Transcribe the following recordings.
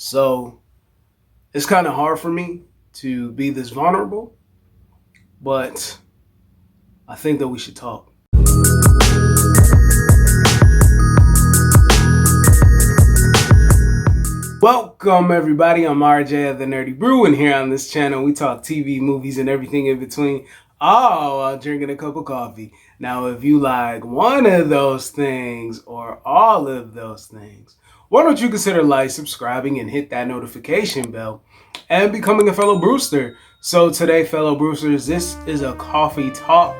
So it's kind of hard for me to be this vulnerable, but I think that we should talk. Welcome everybody, I'm RJ of the Nerdy Brew, and here on this channel we talk TV, movies, and everything in between, all while drinking a cup of coffee. Now if you like one of those things or all of those things, why don't you consider subscribing, and hit that notification bell and becoming a fellow Brewster. So today, fellow Brewsters, this is a coffee talk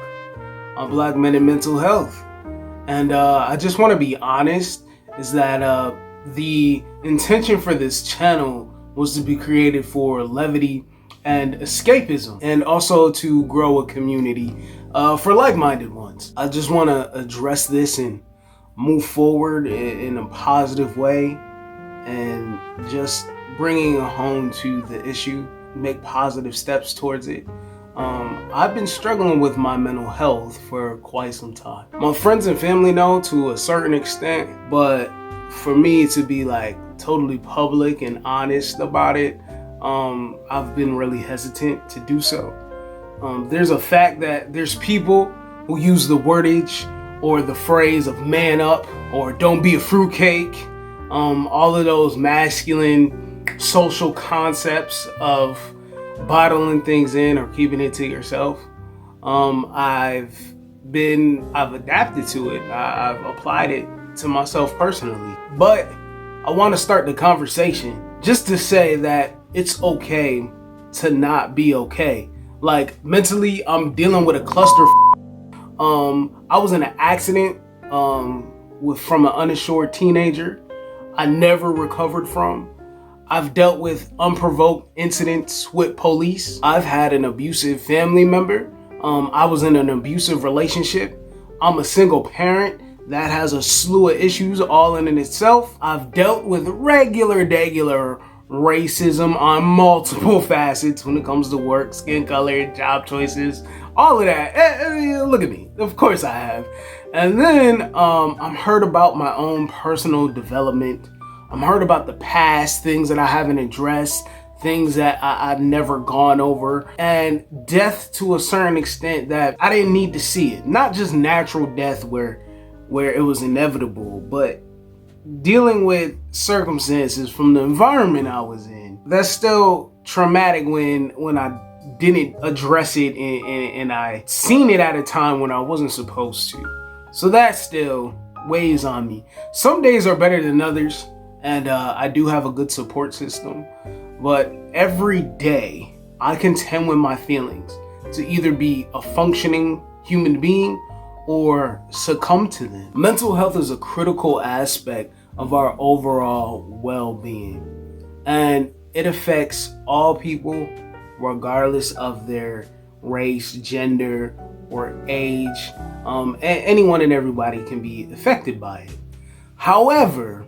on Black men and mental health. And I just want to be honest, is that the intention for this channel was to be created for levity and escapism, and also to grow a community for like-minded ones. I just want to address this and move forward in a positive way, and just bringing it home to the issue, make positive steps towards it. I've been struggling with my mental health for quite some time. My friends and family know to a certain extent, but for me to be totally public and honest about it, I've been really hesitant to do so. There's a fact that there's people who use the wordage or the phrase of man up or don't be a fruitcake, all of those masculine social concepts of bottling things in or keeping it to yourself. I've adapted to it. I've applied it to myself personally. But I want to start the conversation just to say that it's okay to not be okay. Mentally, I'm dealing with a cluster. I was in an accident from an uninsured teenager I never recovered from. I've dealt with unprovoked incidents with police. I've had an abusive family member. I was in an abusive relationship. I'm a single parent that has a slew of issues all in itself. I've dealt with regular racism on multiple facets when it comes to work, skin color, job choices, all of that. Look at me. Of course I have. And then I'm hurt about my own personal development. I'm hurt about the past, things that I haven't addressed, things that I've never gone over, and death to a certain extent that I didn't need to see it. Not just natural death where it was inevitable, but dealing with circumstances from the environment I was in. That's still traumatic when I didn't address it and I seen it at a time when I wasn't supposed to. So that still weighs on me. Some days are better than others, and I do have a good support system, but every day I contend with my feelings to either be a functioning human being or succumb to them. Mental health is a critical aspect of our overall well-being, and it affects all people regardless of their race, gender, or age. Anyone and everybody can be affected by it. However,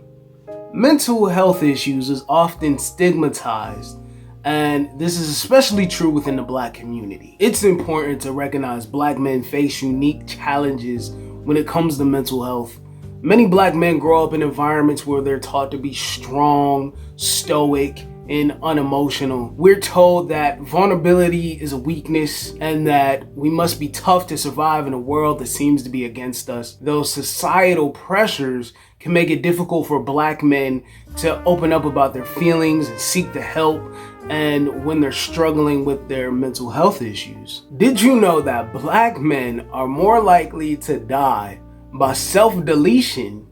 mental health issues is often stigmatized, and this is especially true within the Black community. It's important to recognize Black men face unique challenges when it comes to mental health. Many Black men grow up in environments where they're taught to be strong, stoic, and unemotional. We're told that vulnerability is a weakness and that we must be tough to survive in a world that seems to be against us. Those societal pressures can make it difficult for Black men to open up about their feelings and seek the help, and when they're struggling with their mental health issues. Did you know that Black men are more likely to die by self-deletion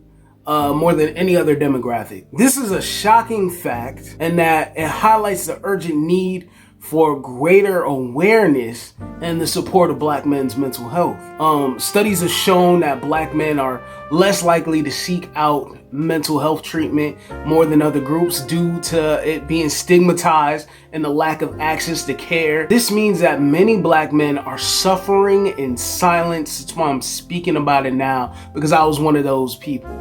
more than any other demographic? This is a shocking fact, and that it highlights the urgent need for greater awareness and the support of Black men's mental health. Studies have shown that Black men are less likely to seek out mental health treatment more than other groups due to it being stigmatized and the lack of access to care. This means that many Black men are suffering in silence. That's why I'm speaking about it now, because I was one of those people.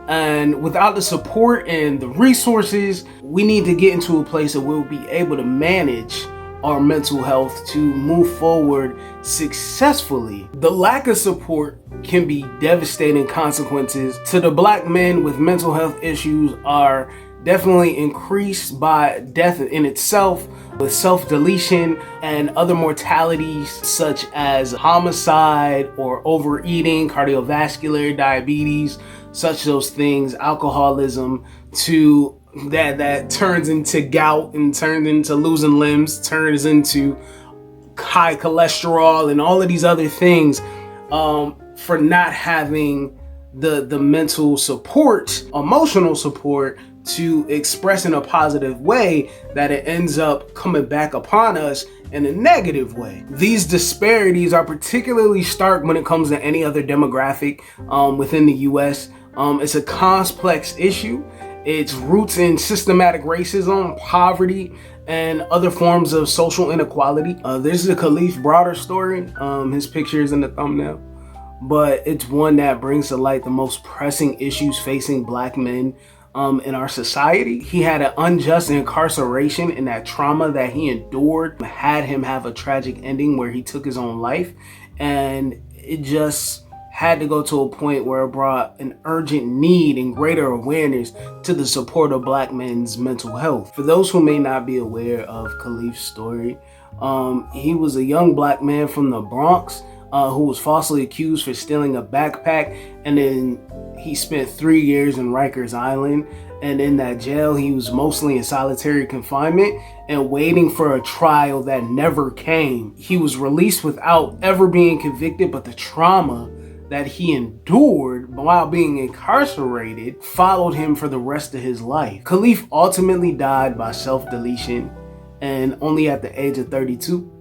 And without the support and the resources, we need to get into a place that we'll be able to manage our mental health to move forward successfully. The lack of support can be devastating consequences to the Black men with mental health issues are definitely increased by death in itself, with self-deletion and other mortalities such as homicide or overeating, cardiovascular, diabetes, such those things, alcoholism, to that turns into gout and turns into losing limbs, turns into high cholesterol and all of these other things, for not having the mental support, emotional support to express in a positive way, that it ends up coming back upon us in a negative way. These disparities are particularly stark when it comes to any other demographic within the US. It's a complex issue. Its roots in systematic racism, poverty, and other forms of social inequality. This is a Khalif broader story. His picture is in the thumbnail, but it's one that brings to light the most pressing issues facing Black men in our society. He had an unjust incarceration, and that trauma that he endured had him have a tragic ending where he took his own life, and it just had to go to a point where it brought an urgent need and greater awareness to the support of Black men's mental health. For those who may not be aware of Khalif's story, he was a young Black man from the Bronx who was falsely accused for stealing a backpack, and then he spent 3 years in Rikers Island. And in that jail, he was mostly in solitary confinement and waiting for a trial that never came. He was released without ever being convicted, but the trauma that he endured while being incarcerated followed him for the rest of his life. Khalif ultimately died by self-deletion, and only at the age of 32,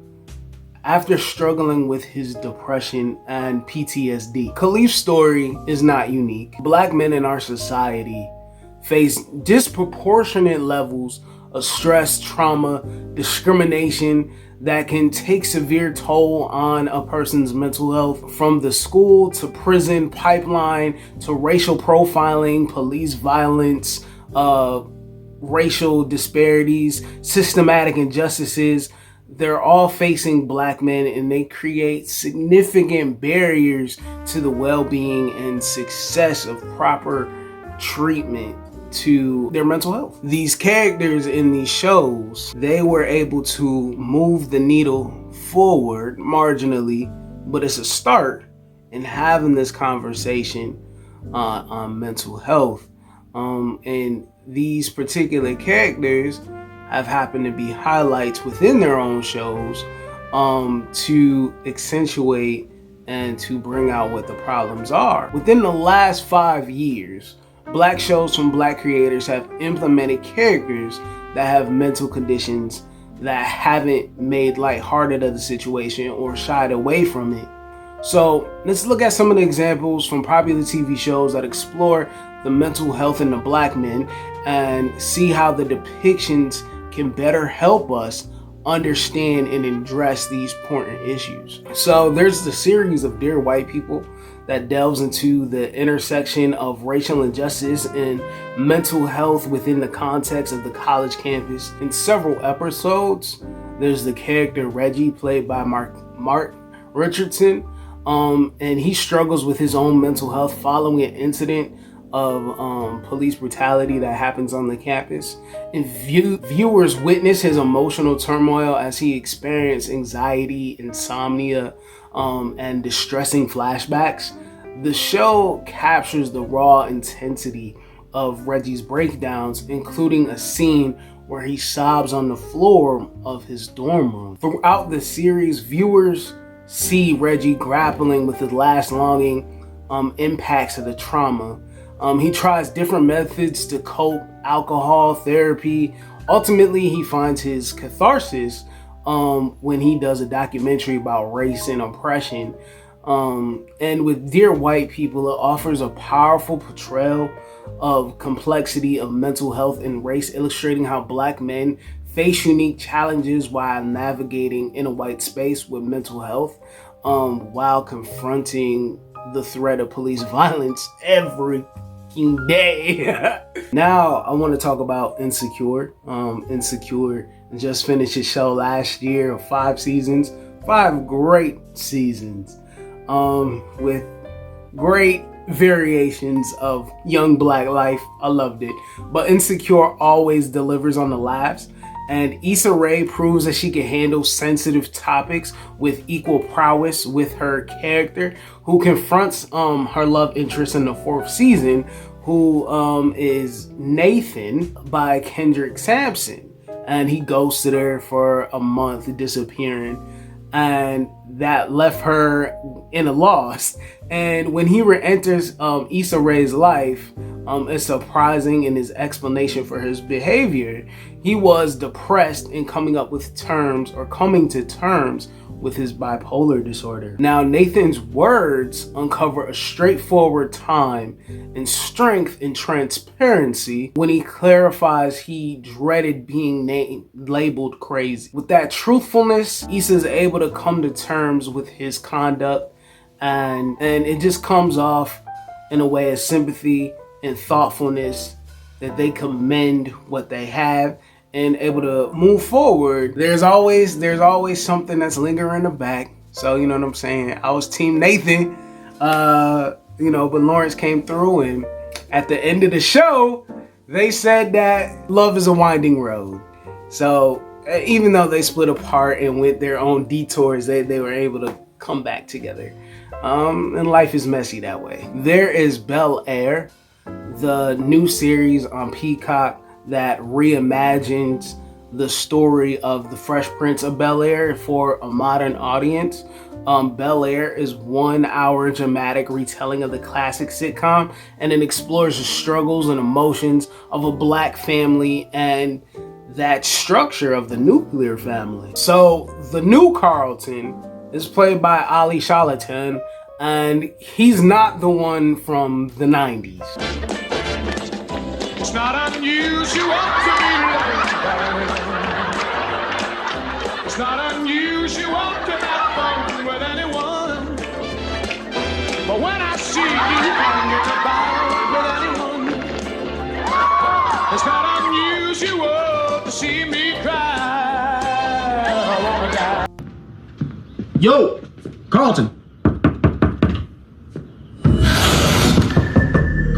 after struggling with his depression and PTSD. Khalif's story is not unique. Black men in our society face disproportionate levels of stress, trauma, discrimination that can take severe toll on a person's mental health, from the school to prison pipeline to racial profiling, police violence, racial disparities, systematic injustices. They're all facing Black men, and they create significant barriers to the well-being and success of proper treatment to their mental health. These characters in these shows, they were able to move the needle forward marginally, but it's a start in having this conversation on mental health. And these particular characters have happened to be highlights within their own shows to accentuate and to bring out what the problems are. Within the last 5 years, Black shows from Black creators have implemented characters that have mental conditions that haven't made lighthearted of the situation or shied away from it. So let's look at some of the examples from popular TV shows that explore the mental health in the Black men and see how the depictions can better help us understand and address these important issues. So there's the series of Dear White People that delves into the intersection of racial injustice and mental health within the context of the college campus. In several episodes, there's the character Reggie, played by Mark Richardson, and he struggles with his own mental health following an incident of police brutality that happens on the campus. And viewers witness his emotional turmoil as he experiences anxiety, insomnia, and distressing flashbacks. The show captures the raw intensity of Reggie's breakdowns, including a scene where he sobs on the floor of his dorm room. Throughout the series, viewers see Reggie grappling with his last longing impacts of the trauma. He tries different methods to cope: alcohol, therapy. Ultimately, he finds his catharsis when he does a documentary about race and oppression. And with Dear White People, it offers a powerful portrayal of complexity of mental health and race, illustrating how Black men face unique challenges while navigating in a white space with mental health, while confronting the threat of police violence every day. Now I want to talk about Insecure. Insecure just finished its show last year of 5 seasons, 5 great seasons, with great variations of young black life. I loved it. But Insecure always delivers on the laughs. And Issa Rae proves that she can handle sensitive topics with equal prowess with her character, who confronts her love interest in the 4th season, who is Nathan by Kendrick Sampson. And he ghosted her for a month, disappearing. And that left her in a loss. And when he re-enters Issa Rae's life, it's surprising in his explanation for his behavior. He was depressed and coming to terms with his bipolar disorder. Now, Nathan's words uncover a straightforward time and strength and transparency when he clarifies he dreaded being labeled crazy. With that truthfulness, Issa is able to come to terms with his conduct, and it just comes off in a way of sympathy and thoughtfulness that they commend what they have and able to move forward. There's always something that's lingering in the back. So, you know what I'm saying? I was Team Nathan, but Lawrence came through, and at the end of the show, they said that love is a winding road. So even though they split apart and went their own detours, they were able to come back together. And life is messy that way. There is Bel Air, the new series on Peacock that reimagines the story of the Fresh Prince of Bel-Air for a modern audience. Bel-Air is 1 hour dramatic retelling of the classic sitcom, and it explores the struggles and emotions of a black family and that structure of the nuclear family. So the new Carlton is played by Ali Charlatan, and he's not the one from the 90s. It's not unusual to be loved. It's not unusual to have fun with anyone. But when I see you hanging about with anyone, it's not unusual to see me cry. I wanna die. Yo, Carlton.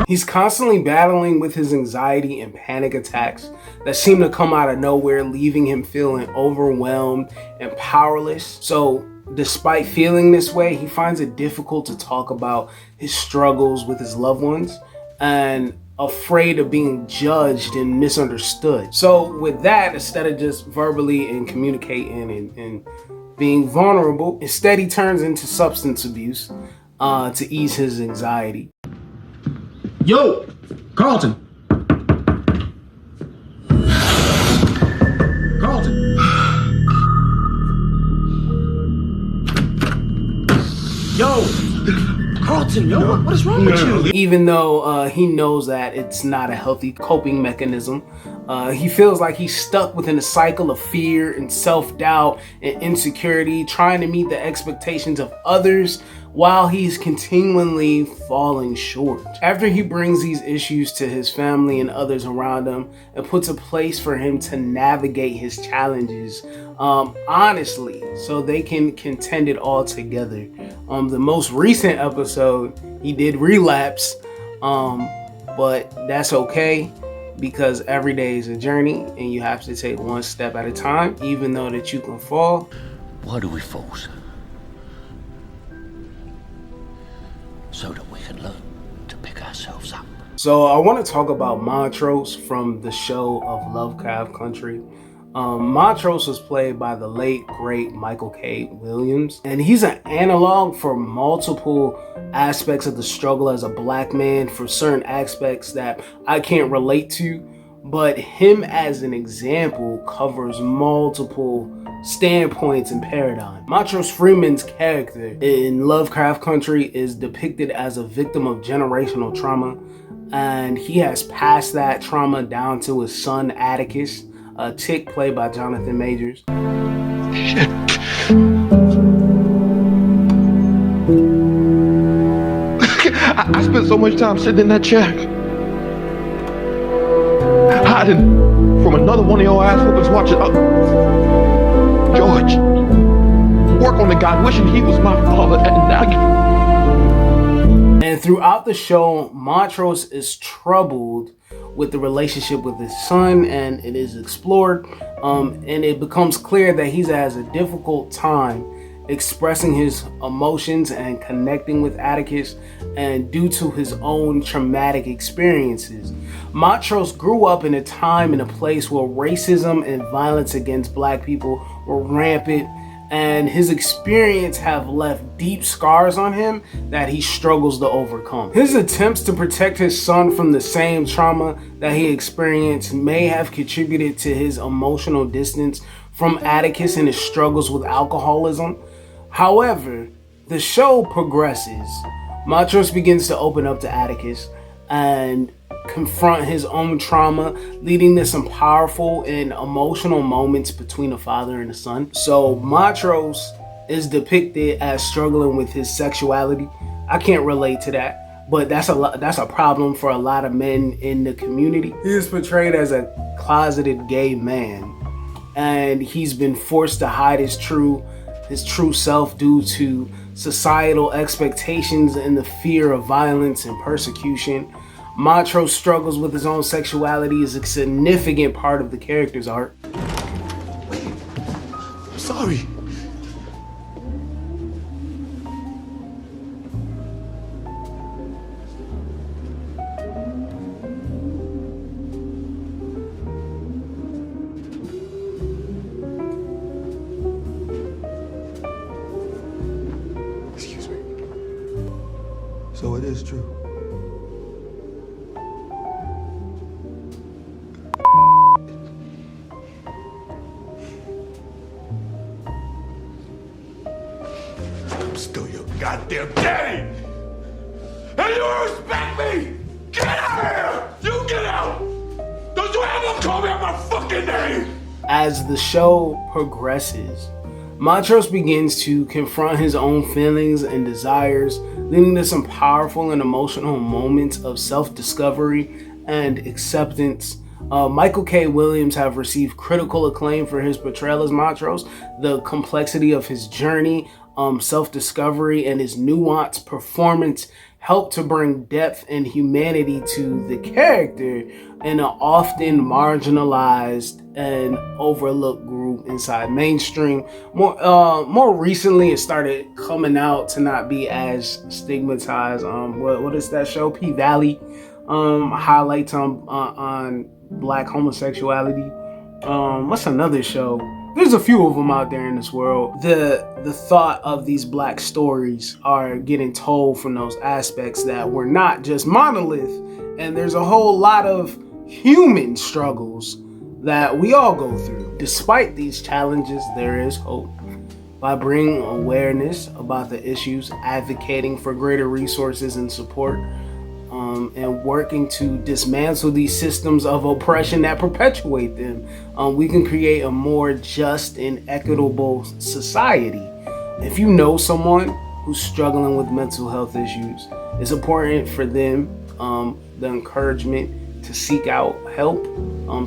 He's constantly battling with his anxiety and panic attacks that seem to come out of nowhere, leaving him feeling overwhelmed and powerless. So despite feeling this way, he finds it difficult to talk about his struggles with his loved ones and afraid of being judged and misunderstood. So with that, instead of just verbally and communicating and being vulnerable, instead he turns into substance abuse to ease his anxiety. Yo, Carlton. Carlton. Yo, Carlton, yo, what is wrong with you? Even though he knows that it's not a healthy coping mechanism, he feels like he's stuck within a cycle of fear and self-doubt and insecurity, trying to meet the expectations of others while he's continually falling short. After he brings these issues to his family and others around him and puts a place for him to navigate his challenges honestly, so they can contend it all together. The most recent episode, he did relapse, but that's okay, because every day is a journey and you have to take one step at a time, even though that you can fall. Why do we fall, sir? So that we can learn to pick ourselves up. So I want to talk about Montrose from the show of Lovecraft Country. Montrose was played by the late, great Michael K. Williams, and he's an analog for multiple aspects of the struggle as a black man, for certain aspects that I can't relate to, but him as an example covers multiple standpoints and paradigm. Montrose Freeman's character in Lovecraft Country is depicted as a victim of generational trauma, and he has passed that trauma down to his son Atticus, Tick, played by Jonathan Majors. Shit. I spent so much time sitting in that chair, hiding from another one of your ass whoopers watching George work on the guy, wishing he was my father, and now you And throughout the show, Montrose is troubled with the relationship with his son, and it is explored. And it becomes clear that he has a difficult time expressing his emotions and connecting with Atticus, and due to his own traumatic experiences. Montrose grew up in a time and a place where racism and violence against black people were rampant, and his experience have left deep scars on him that he struggles to overcome. His attempts to protect his son from the same trauma that he experienced may have contributed to his emotional distance from Atticus and his struggles with alcoholism. However, the show progresses. Montrose begins to open up to Atticus and confront his own trauma, leading to some powerful and emotional moments between a father and a son. So Montrose is depicted as struggling with his sexuality. I can't relate to that, but that's a problem for a lot of men in the community. He is portrayed as a closeted gay man, and he's been forced to hide his true self due to societal expectations and the fear of violence and persecution. Montrose struggles with his own sexuality is a significant part of the character's arc. Wait, I'm sorry. Excuse me. So it is true. I'm still your goddamn daddy! And you respect me! Get out of here! You get out! Don't you ever call me out my fucking name! As the show progresses, Montrose begins to confront his own feelings and desires, leading to some powerful and emotional moments of self-discovery and acceptance. Michael K. Williams have received critical acclaim for his portrayal as Montrose. The complexity of his journey, self-discovery, and his nuanced performance helped to bring depth and humanity to the character in an often marginalized and overlooked group inside mainstream. More recently, it started coming out to not be as stigmatized. What is that show? P-Valley highlights on black homosexuality. What's another show? There's a few of them out there in this world. The thought of these black stories are getting told from those aspects that we're not just monolith, and there's a whole lot of human struggles that we all go through. Despite these challenges, there is hope. By bringing awareness about the issues, advocating for greater resources and support, and working to dismantle these systems of oppression that perpetuate them, we can create a more just and equitable society. If you know someone who's struggling with mental health issues, it's important for them the encouragement to seek out help,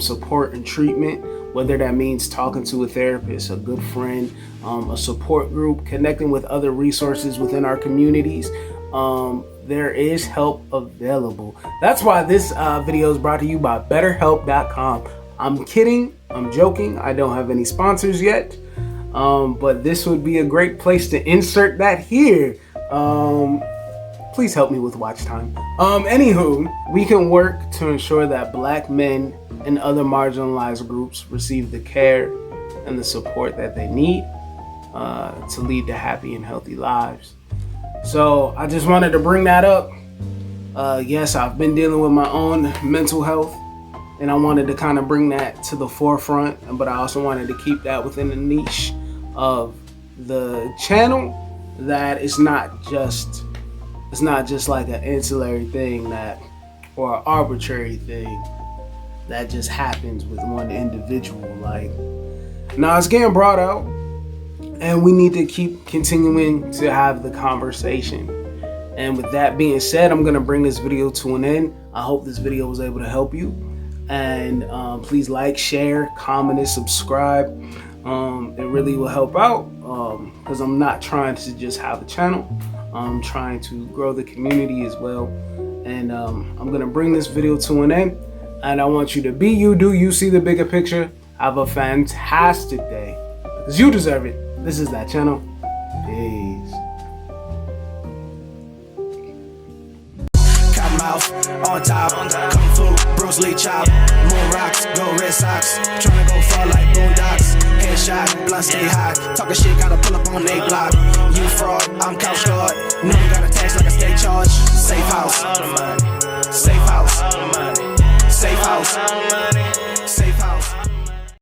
support, and treatment, whether that means talking to a therapist, a good friend, a support group, connecting with other resources within our communities. There is help available. That's why this video is brought to you by BetterHelp.com. I'm kidding, I'm joking, I don't have any sponsors yet, but this would be a great place to insert that here. Please help me with watch time. Anywho, we can work to ensure that black men and other marginalized groups receive the care and the support that they need to lead to happy and healthy lives. So I just wanted to bring that up. Yes, I've been dealing with my own mental health, and I wanted to kind of bring that to the forefront, but I also wanted to keep that within the niche of the channel, that it's not just like an ancillary thing or an arbitrary thing that just happens with one individual. Like, now it's getting brought out, and we need to keep continuing to have the conversation. And with that being said, I'm going to bring this video to an end. I hope this video was able to help you. And please like, share, comment, and subscribe. It really will help out because I'm not trying to just have a channel. trying to grow the community as well. And I'm gonna bring this video to an end. And I want you to be you, do you see the bigger picture. Have a fantastic day, because you deserve it. This is that channel. Peace. Cottonmouth on top, Kung Fu, Bruce Lee chop, Moon rocks, go Red Sox, tryna go far like Boondocks, headshot, blunt stay high, talking shit, gotta pull up on they block, you fraud, I'm Couchgod, know you got a tax like a state charge, safe house, safe house, safe house.